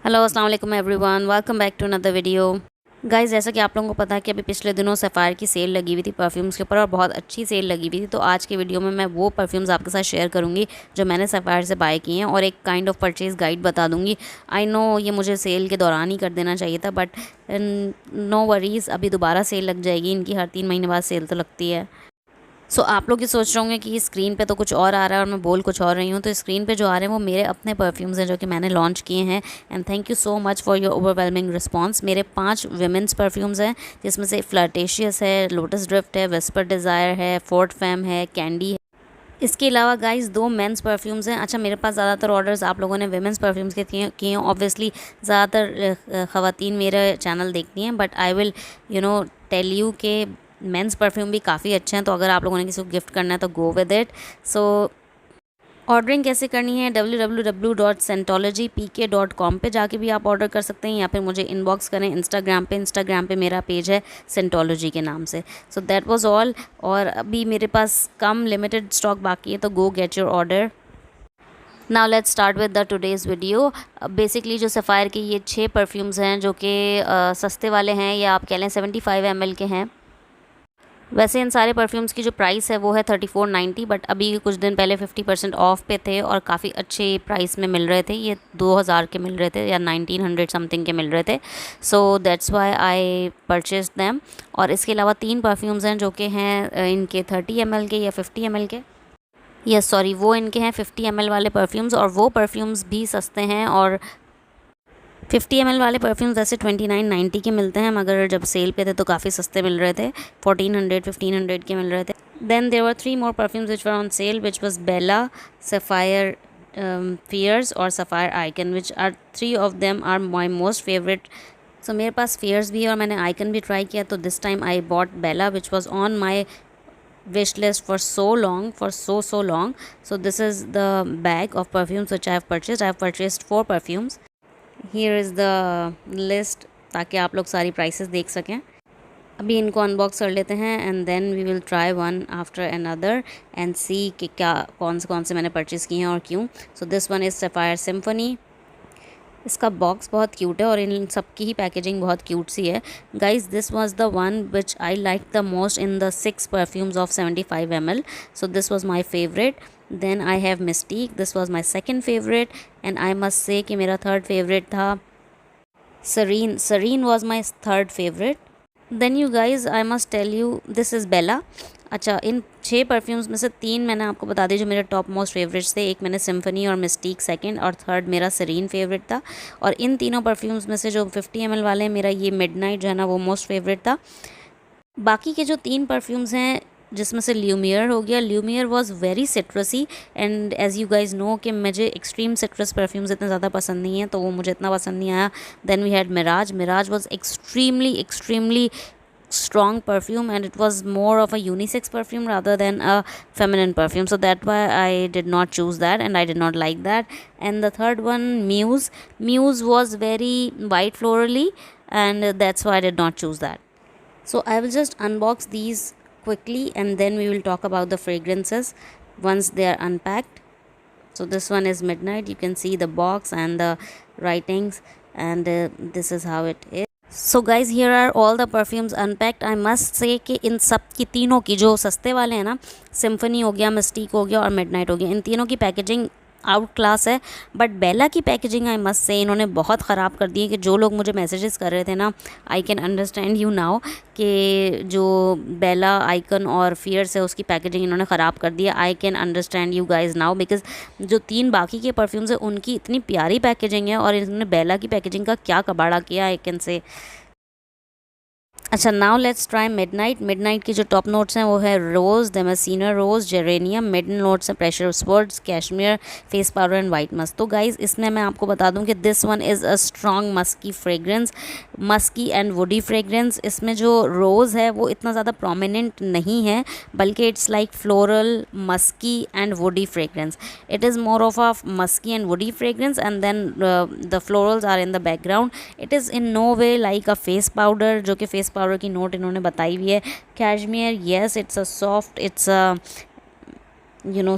Hello अस्सलाम वालेकुम everyone, welcome back to another video. Guys, जैसा कि आप लोगों को पता है कि अभी पिछले दिनों सफ़ायर की सेल लगी हुई थी परफ्यूम्स के ऊपर और बहुत अच्छी सेल लगी हुई थी। तो आज के वीडियो में मैं वो परफ्यूम्स आपके साथ शेयर करूंगी जो मैंने सफ़ायर से बाय किए हैं और एक काइंड ऑफ परचेज़ गाइड बता दूंगी। आई नो ये मुझे सेल के दौरान ही कर देना चाहिए था, बट नो वरीज़, अभी दोबारा सेल लग जाएगी। इनकी हर 3 महीने बाद सेल तो लगती है। आप लोग ये सोच रहे होंगे कि स्क्रीन पे तो कुछ और आ रहा है और मैं बोल कुछ और रही हूँ। तो स्क्रीन पे जो आ रहे हैं वो मेरे अपने परफ्यूम्स हैं जो कि मैंने लॉन्च किए हैं। And thank you so much for your overwhelming response. मेरे 5 विमेंस परफ्यूम्स हैं जिसमें से फ्लर्टेशियस है, लोटस ड्रिफ्ट है, विस्पर डिज़ायर है, फोर्ट फैम है, कैंडी है। इसके अलावा गाइस 2 मेंस परफ्यूम्स हैं। अच्छा, मेरे पास ज़्यादातर ऑर्डर्स आप लोगों ने विमेंस परफ्यूम्स के किए हैं। ऑब्वियसली ज़्यादातर ख़वातीन मेरा चैनल देखती हैं, but I will tell you के मेंस परफ्यूम भी काफ़ी अच्छे हैं। तो अगर आप लोगों ने किसी को गिफ्ट करना है तो गो विद इट। सो ऑर्डरिंग कैसे करनी है, www.scentologypk.com पे जाके भी आप ऑर्डर कर सकते हैं या फिर मुझे इनबॉक्स करें इंस्टाग्राम पे मेरा पेज है सेंटोलॉजी के नाम से। So that was all. और अभी मेरे पास कम लिमिटेड स्टॉक बाकी है, तो गो get your order. Now let's start with the today's video. Basically जो सफ़ायर के ये 6 परफ्यूम्स हैं जो कि सस्ते वाले हैं, या आप कह लें 75 ml के हैं। वैसे इन सारे परफ्यूम्स की जो प्राइस है वो है 3490, बट अभी कुछ दिन पहले 50% ऑफ पे थे और काफ़ी अच्छे प्राइस में मिल रहे थे। ये 2000 के मिल रहे थे या 1900 समथिंग के मिल रहे थे। So that's why I purchase them. और इसके अलावा 3 परफ्यूम्स हैं जो कि हैं इनके 30 ml के या 50 ml के। यस सॉरी, वो इनके हैं 50 ml वाले परफ्यूम्स, और वो परफ्यूम्स भी सस्ते हैं। और 50 ml वाले परफ्यूम्स वैसे 2990 के मिलते हैं, मगर जब सेल पे थे तो काफ़ी सस्ते मिल रहे थे, 1400-1500 के मिल रहे थे। Then there were 3 more perfumes which were on sale, which was Bella, Sapphire Fierce और Sapphire Icon, which are 3 of them are my most favourite. So मेरे पास फियर्स भी है और मैंने आइकन भी ट्राई किया। तो this time I bought Bella, which was on my wish list for so long, for so long. So this is the bag of perfumes which I have purchased. I have purchased 4 perfumes. Here is the list, ताकि आप लोग सारी prices देख सकें। अभी इनको unbox कर लेते हैं and then we will try one after another and see कि क्या कौन से मैंने परचेज़ किए हैं और क्यों। So this one is sapphire symphony. इसका बॉक्स बहुत क्यूट है और इन सब की ही पैकेजिंग बहुत क्यूट सी है। Guys, this was the one which I like the most in the 6 perfumes of 75 ml। So this was my favourite. Then I have Mystique, this was my second favourite. And I must say कि मेरा third favourite था Serene. Serene was my third favourite. Then you guys, I must tell you, this is Bella. अच्छा, in 6 perfumes में से 3 मैंने आपको बता दी जो मेरे टॉप मोस्ट फेवरेट्स थे। एक मैंने सिम्फनी और मिस्टीक सेकंड, और थर्ड मेरा सरीन फेवरेट था। और इन तीनों परफ्यूम्स में से जो 50 ml वाले हैं, मेरा ये मिडनाइट जो है ना वो मोस्ट फेवरेट था। बाकी के जो 3 परफ्यूम्स हैं, जिसमें से ल्यूमियर हो गया, Lumiere was very citrusy, and as you guys know कि मुझे एक्सट्रीम सिट्रस परफ्यूम्स इतने ज़्यादा पसंद नहीं हैं, तो वो मुझे इतना पसंद नहीं आया। Then we had Mirage. Mirage was extremely strong perfume, and it was more of a unisex perfume rather than a feminine perfume, so that why I did not choose that and I did not like that. And the third one, Muse was very white florally, and that's why I did not choose that. So I will just unbox these quickly and then we will talk about the fragrances once they are unpacked. So this one is Midnight. You can see the box and the writings, and this is how it is. So guys, here are all the perfumes unpacked. I must say कि इन सब की, तीनों की, जो सस्ते वाले हैं ना, सिम्फनी हो गया, मिस्टीक हो गया और मिडनाइट हो गया, इन तीनों की पैकेजिंग आउट क्लास है। बट बेला की पैकेजिंग आई मस्ट से इन्होंने बहुत ख़राब कर दी है। कि जो लोग मुझे मैसेजेस कर रहे थे ना, I can understand you now कि जो बेला आइकन और फियर्स है उसकी पैकेजिंग इन्होंने ख़राब कर दी है। I can understand you guys now, because जो 3 बाकी के परफ्यूम्स है उनकी इतनी प्यारी पैकेजिंग है और इन्होंने बेला की पैकेजिंग का क्या कबाड़ा किया, आई कैन से। अच्छा, now let's try Midnight. Midnight की जो टॉप नोट्स हैं वो है rose, damascena rose, geranium. Middle notes हैं precious woods, cashmere, face powder and white musk. तो गाइज़, इसमें मैं आपको बता दूं कि this one is a strong musky fragrance, musky and woody fragrance. इसमें जो रोज़ है वो इतना ज़्यादा प्रोमिनेंट नहीं है, बल्कि it's like floral, musky and woody fragrance. It is more of a musky and woody fragrance, and then the florals are in the background. It is in no way like a face powder, जो कि face powder की note इन्होंने बताई हुई है। Cashmere, yes, it's a soft, it's a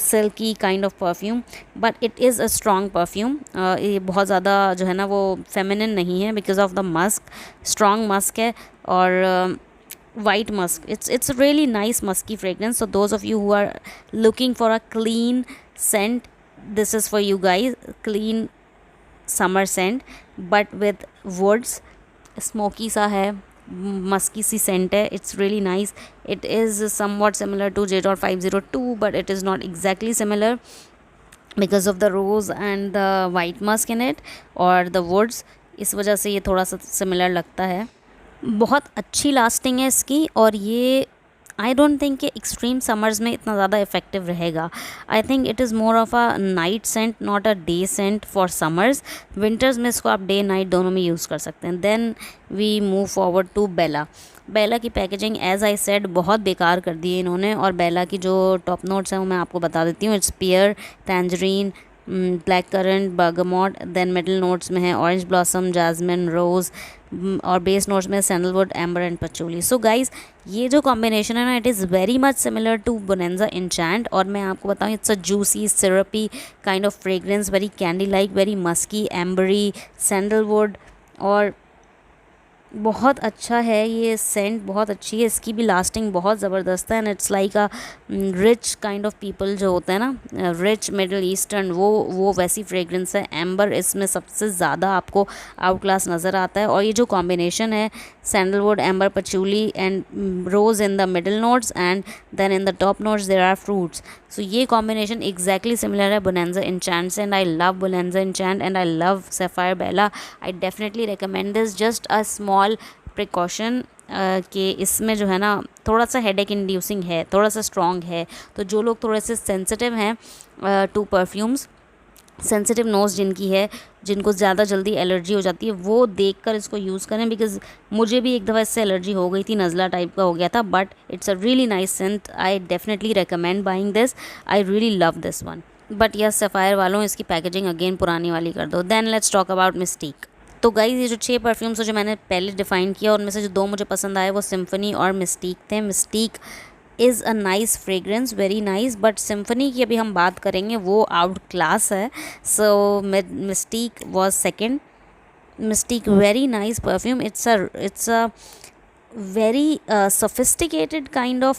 silky kind of perfume, but it is a strong perfume. ये बहुत ज़्यादा जो है ना वो फेमिनिन नहीं है because of the Musk, strong Musk है। और white musk, it's a really nice musky fragrance. So those of you who are looking for a clean scent, this is for you guys. Clean summer scent but with woods, smoky सा है, musky सी scent है. It's really nice. It is somewhat similar to J. 502 but it is not exactly similar because of the rose and the white musk in it और the woods. इस वजह से ये थोड़ा सा सिमिलर लगता है। बहुत अच्छी लास्टिंग है इसकी, और ये आई डोंट थिंक कि एक्सट्रीम समर्स में इतना ज़्यादा इफेक्टिव रहेगा। I think it is more of a night scent not a day scent for summers. Winters में इसको आप डे नाइट दोनों में यूज़ कर सकते हैं। Then we move forward to Bella. Bella की पैकेजिंग एज आई सेड बहुत बेकार कर दी है इन्होंने, और बेला की जो टॉप नोट्स हैं वो मैं आपको बता देती हूँ। It's pear, tangerine, black currant, bergamot. Then middle notes में है ऑरेंज ब्लॉसम, जासमिन, रोज़, और बेस नोट्स में sandalwood, amber and patchouli. So guys ये जो कॉम्बिनेशन है ना, it is very much similar to Bonanza Enchant. और मैं आपको बताऊँ, it's a juicy syrupy kind of fragrance, very candy like, very musky, ambery, sandalwood, और बहुत अच्छा है ये सेंट, बहुत अच्छी है। इसकी भी लास्टिंग बहुत ज़बरदस्त है। And it's like a rich kind of people जो होते हैं ना, रिच मिडल ईस्टर्न, वो वैसी फ्रेग्रेंस है। एम्बर इसमें सबसे ज़्यादा आपको आउट क्लास नज़र आता है। और ये जो कॉम्बिनेशन है sandalwood, amber, patchouli and rose in the middle notes and then in the top notes there are fruits. So ये कॉम्बिनेशन एग्जैक्टली सिमिलर है Bonanza Enchant, and I love Bonanza Enchant and I love Sapphire Bella. I definitely recommend this, just a small precaution कि इसमें जो है ना थोड़ा सा headache inducing है, थोड़ा सा स्ट्रॉन्ग है। तो जो लोग थोड़े से सेंसिटिव हैं टू परफ्यूम्स, सेंसिटिव नोज़ जिनकी है, जिनको ज़्यादा जल्दी एलर्जी हो जाती है, वो देखकर इसको यूज़ करें। बिकॉज मुझे भी एक दफ़ा इससे एलर्जी हो गई थी, नज़ला टाइप का हो गया था। But it's a really nice scent, I definitely recommend buying this, I really love this one. But yes Sapphire वालों, इसकी पैकेजिंग अगेन पुरानी वाली कर दो। Then let's talk about Mystique. तो गाइज़ ये जो 6 परफ्यूम्स जो मैंने पहले डिफ़ाइन किया, उनमें से जो 2 मुझे पसंद आए वो सिम्फनी और मिस्टीक थे। Mystique is a nice fragrance, very nice, but Symphony की अभी हम बात करेंगे, वो आउट क्लास है। So Mystique was second. Mystique very nice perfume, it's a very sophisticated kind of,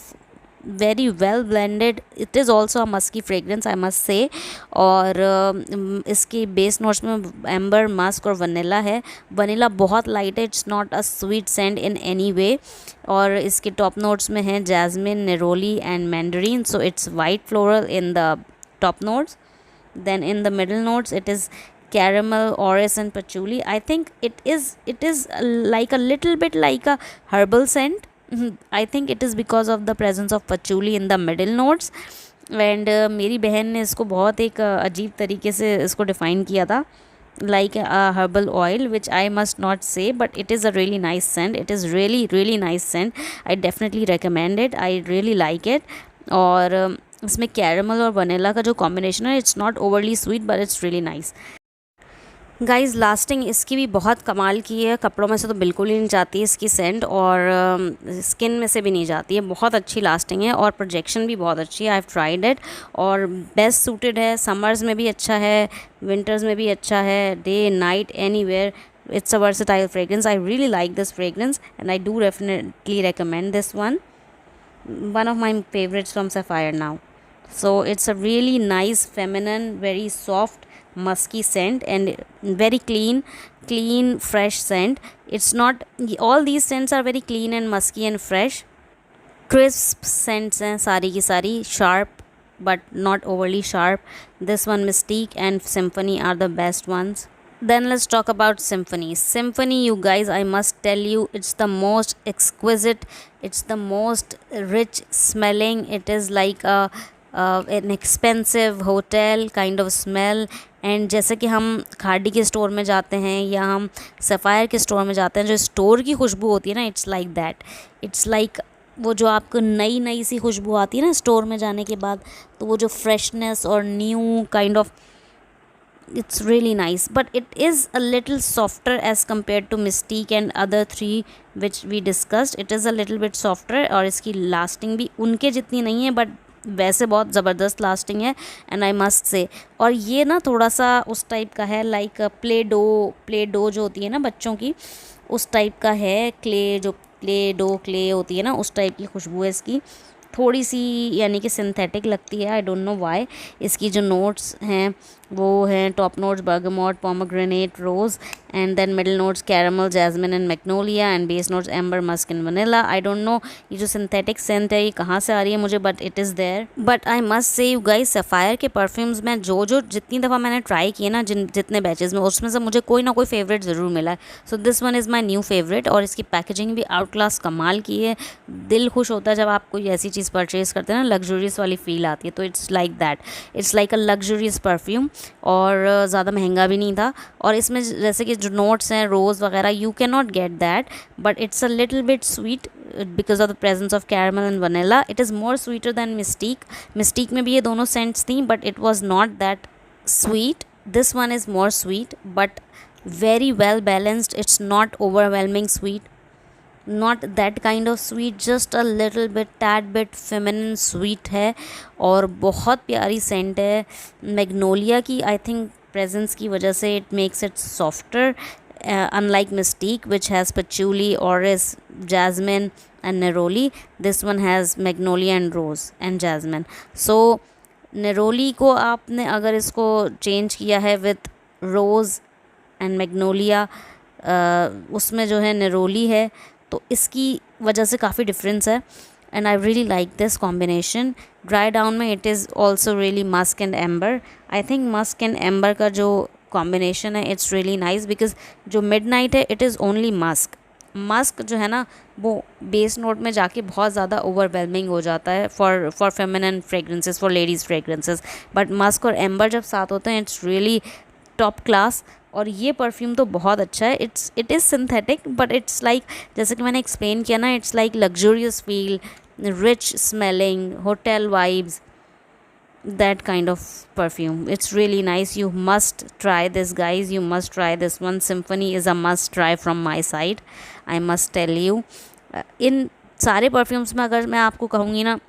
very well blended. It is also a musky fragrance I must say। और इसकी base notes में एम्बर, मस्क और vanilla है। Vanilla बहुत light है, it's not a sweet scent in any way. और इसके top notes में हैं jasmine, neroli and mandarin. So it's white floral in the top notes. Then in the middle notes it is caramel, orris and patchouli. I think it is like a little bit like a herbal scent. I think it is because of the presence of patchouli in the middle notes। And मेरी बहन ने इसको बहुत एक अजीब तरीके से इसको डिफ़ाइन किया था, like a herbal oil, which I must not say, but it is a really nice scent. It is really nice scent. I definitely recommend it. I really like it। और इसमें कैरमल और vanilla का जो combination है, it's not overly sweet but it's really nice. Guys lasting इसकी भी बहुत कमाल की है, कपड़ों में से तो बिल्कुल ही नहीं जाती है इसकी सेंट, और स्किन में से भी नहीं जाती है। बहुत अच्छी लास्टिंग है और प्रोजेक्शन भी बहुत अच्छी है। आई हैव ट्राइड इट और बेस्ट सूटेड है। समर्स में भी अच्छा है, विंटर्स में भी अच्छा है, day night anywhere. It's a versatile fragrance. I really like this fragrance and I do definitely recommend this one. One of my favorites from Sapphire now. So it's a really nice, feminine, very soft, musky scent and very clean, fresh scent. It's not, all these scents are very clean and musky and fresh. Crisp scents हैं सारी की सारी, sharp but not overly sharp. This one, Mystique and Symphony, are the best ones. Then let's talk about Symphony. Symphony, you guys, I must tell you, it's the most exquisite, it's the most rich smelling. It is like an expensive hotel kind of smell। And जैसे कि हम खाड़ी के store में जाते हैं या हम सफ़ायर के स्टोर में जाते हैं, जो स्टोर की खुशबू होती है ना, it's like that. It's like वो जो आपको नई सी खुशबू आती है ना स्टोर में जाने के बाद, तो वो जो फ्रेशनेस और new kind of, it's really nice, but it is a little softer as compared to Mystique and other 3 which we discussed। it is a little bit softer और इसकी lasting भी उनके जितनी नहीं है, but वैसे बहुत ज़बरदस्त लास्टिंग है एंड आई मस्ट से। और ये ना थोड़ा सा उस टाइप का है, लाइक प्ले डो जो होती है ना बच्चों की, उस टाइप का है। क्ले जो क्ले होती है ना, उस टाइप की खुशबू है इसकी, थोड़ी सी यानी कि सिंथेटिक लगती है। I don't know why. इसकी जो नोट्स हैं वो हैं top notes bergamot, pomegranate, rose, and then middle notes caramel, jasmine and magnolia, and base notes amber, musk and vanilla. I don't know ये जो सिंथेटिक सेंट है ये कहाँ से आ रही है मुझे, but it is there. But I must say you guys, Sapphire के परफ्यूम्स में जो जितनी दफ़ा मैंने ट्राई किए ना, जितने बैचेज़ में, उसमें से मुझे कोई ना कोई फेवरेट ज़रूर मिला है। So this one is my new favourite. और इसकी पैकेजिंग भी आउट क्लास कमाल की है। दिल खुश होता है जब आप कोई ऐसी चीज़ परचेज़ करते हैं ना, लग्जूरियस वाली फील आती है। तो it's like that, it's like a luxurious perfume. और ज़्यादा महंगा भी नहीं था। और इसमें जैसे कि जो नोट्स हैं रोज़ वगैरह, you can not get that, but it's a little bit sweet because of the presence of caramel and vanilla. It is more sweeter than Mystique में भी ये दोनों सेंट्स थी, but it was not that sweet. This one is more sweet but very well balanced. It's not overwhelming sweet, not that kind of sweet, just a little bit tad bit feminine sweet है। और बहुत प्यारी Saint है Magnolia की। I think presence की वजह से it makes it softer, unlike Mystique which has patchouli, orris, jasmine and neroli. This one has magnolia and rose and jasmine. So neroli को आपने अगर इसको चेंज किया है विथ रोज़ एंड मैग्नोलिया, उसमें जो है नेरोली है, तो इसकी वजह से काफ़ी डिफरेंस है। And I really like this combination. Dry down में it is also really musk and amber. I think musk and amber का जो कॉम्बिनेशन है इट्स रियली नाइस, बिकॉज जो मिडनाइट है इट इज़ ओनली मस्क जो है ना, वो बेस नोट में जाके बहुत ज़्यादा ओवरवेलमिंग हो जाता है for feminine fragrances, for ladies fragrances. But Musk और एम्बर जब साथ होते हैं इट्स रियली टॉप क्लास। और ये परफ्यूम तो बहुत अच्छा है। It is synthetic but it's like, जैसे कि मैंने एक्सप्लेन किया ना, it's like luxurious feel, rich smelling, hotel vibes, that kind of perfume. It's really nice. You must try this, guys. You must try this one. Symphony is a must try from my side, I must tell you. इन सारे perfumes में अगर मैं आपको कहूँगी ना,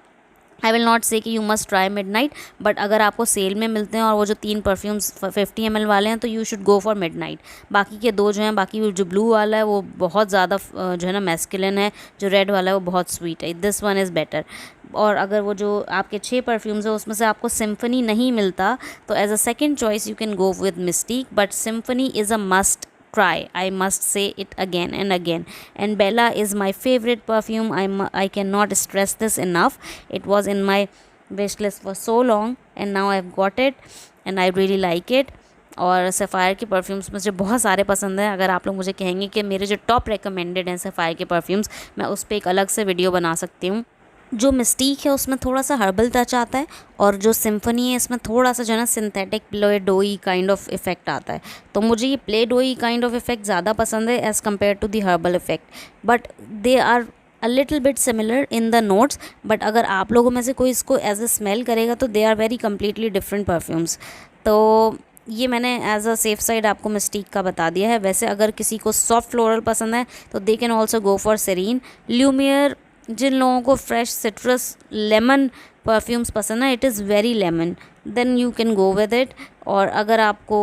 I will not से कि you must try midnight, but अगर आपको सेल में मिलते हैं और वो जो 3 परफ्यूम्स 50 ml वाले हैं तो you should go for midnight. बाकी के 2 जो हैं, बाकी जो ब्लू वाला है वो बहुत ज़्यादा जो है ना मैस्कुलिन है, जो रेड वाला है वो बहुत स्वीट है। This one is better. और अगर वो जो आपके 6 परफ्यूम्स है उसमें से आपको सिम्फनी नहीं मिलता तो as a second choice you can go with Mystique, but Symphony is a must try. I must say it again and again. And Bella is my favorite perfume. I cannot stress this enough. It was in my wish list for so long and now I've got it and I really like it. और sapphire के perfumes मुझे बहुत सारे पसंद हैं। अगर आप लोग मुझे कहेंगे कि मेरे जो टॉप रिकमेंडेड हैं सफ़ायर के परफ्यूम्स, मैं उस पर एक अलग से वीडियो बना सकती हूँ। जो मिस्टीक है उसमें थोड़ा सा हर्बल टच आता है और जो सिम्फनी है इसमें थोड़ा सा जो है ना synthetic play doh kind of effect आता है। तो मुझे ये play doh kind of effect ज़्यादा पसंद है as compare to the herbal effect, but they are a little bit similar in the notes. But अगर आप लोगों में से कोई इसको एज अ स्मेल करेगा तो they are very completely different perfumes. तो ये मैंने एज अ सेफ साइड आपको मिस्टीक का बता दिया है। वैसे अगर किसी को सॉफ्ट फ्लोरल पसंद है तो they can also go for Serene. Lumiere, जिन लोगों को फ्रेश सिट्रस लेमन परफ्यूम्स पसंद है, it is very lemon, then you can go with it. और अगर आपको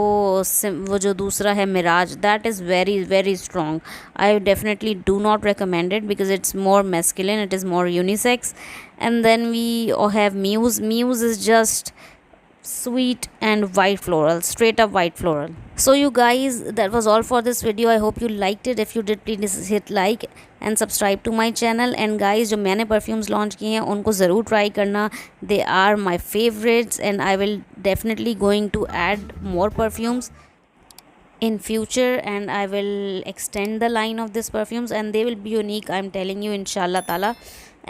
वो जो दूसरा है Mirage, that is very very strong. I definitely do not recommend it because it's more masculine, it is more unisex. And then we have Muse is just sweet and white floral, straight up white floral. So you guys, that was all for this video. I hope you liked it. If you did, please hit like and subscribe to my channel. And guys, जो मैंने perfumes launch किए हैं उनको ज़रूर try करना. They are my favorites and I will definitely going to add more perfumes in future and I will extend the line of these perfumes and they will be unique, I'm telling you, inshallah taala.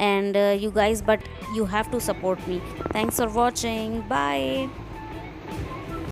And you guys, but you have to support me. Thanks for watching. Bye.